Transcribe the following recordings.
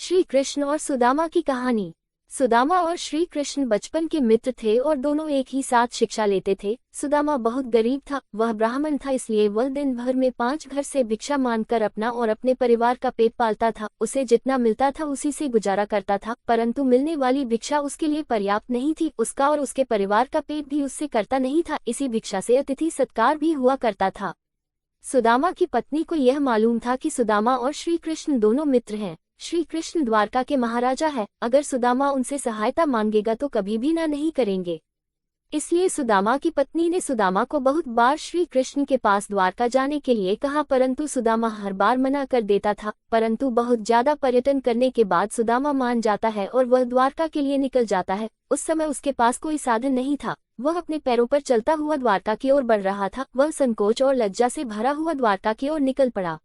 श्री कृष्ण और सुदामा की कहानी। सुदामा और श्री कृष्ण बचपन के मित्र थे और दोनों एक ही साथ शिक्षा लेते थे। सुदामा बहुत गरीब था, वह ब्राह्मण था, इसलिए वह दिन भर में 5 घर से भिक्षा मांगकर अपना और अपने परिवार का पेट पालता था। उसे जितना मिलता था उसी से गुजारा करता था, परंतु मिलने वाली भिक्षा उसके लिए पर्याप्त नहीं थी। उसका और उसके परिवार का पेट भी उससे करता नहीं था। इसी भिक्षा से अतिथि सत्कार भी हुआ करता था। सुदामा की पत्नी को यह मालूम था कि सुदामा और श्री कृष्ण दोनों मित्र हैं। श्री कृष्ण द्वारका के महाराजा है, अगर सुदामा उनसे सहायता मांगेगा तो कभी भी ना नहीं करेंगे। इसलिए सुदामा की पत्नी ने सुदामा को बहुत बार श्री कृष्ण के पास द्वारका जाने के लिए कहा, परंतु सुदामा हर बार मना कर देता था। परंतु बहुत ज्यादा पर्यटन करने के बाद सुदामा मान जाता है और वह द्वारका के लिए निकल जाता है। उस समय उसके पास कोई साधन नहीं था, वह अपने पैरों पर चलता हुआ द्वारका की ओर बढ़ रहा था। वह संकोच और लज्जा से भरा हुआ द्वारका की ओर निकल पड़ा।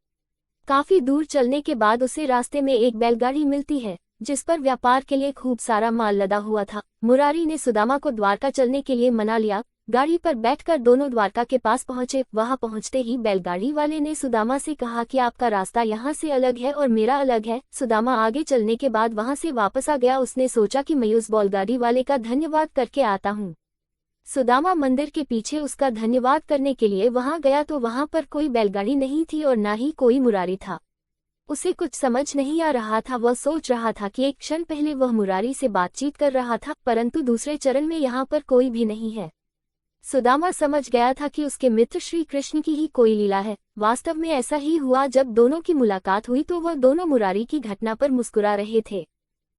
काफी दूर चलने के बाद उसे रास्ते में एक बैलगाड़ी मिलती है, जिस पर व्यापार के लिए खूब सारा माल लदा हुआ था। मुरारी ने सुदामा को द्वारका चलने के लिए मना लिया। गाड़ी पर बैठकर दोनों द्वारका के पास पहुंचे। वहां पहुंचते ही बैलगाड़ी वाले ने सुदामा से कहा कि आपका रास्ता यहाँ से अलग है और मेरा अलग है। सुदामा आगे चलने के बाद वहां से वापस आ गया। उसने सोचा कि मैं उस बैलगाड़ी वाले का धन्यवाद करके आता हूँ। सुदामा मंदिर के पीछे उसका धन्यवाद करने के लिए वहां गया तो वहां पर कोई बैलगाड़ी नहीं थी और ना ही कोई मुरारी था। उसे कुछ समझ नहीं आ रहा था। वह सोच रहा था कि एक क्षण पहले वह मुरारी से बातचीत कर रहा था, परंतु दूसरे चरण में यहाँ पर कोई भी नहीं है। सुदामा समझ गया था कि उसके मित्र श्री कृष्ण की ही कोई लीला है। वास्तव में ऐसा ही हुआ। जब दोनों की मुलाकात हुई तो वह दोनों मुरारी की घटना पर मुस्कुरा रहे थे।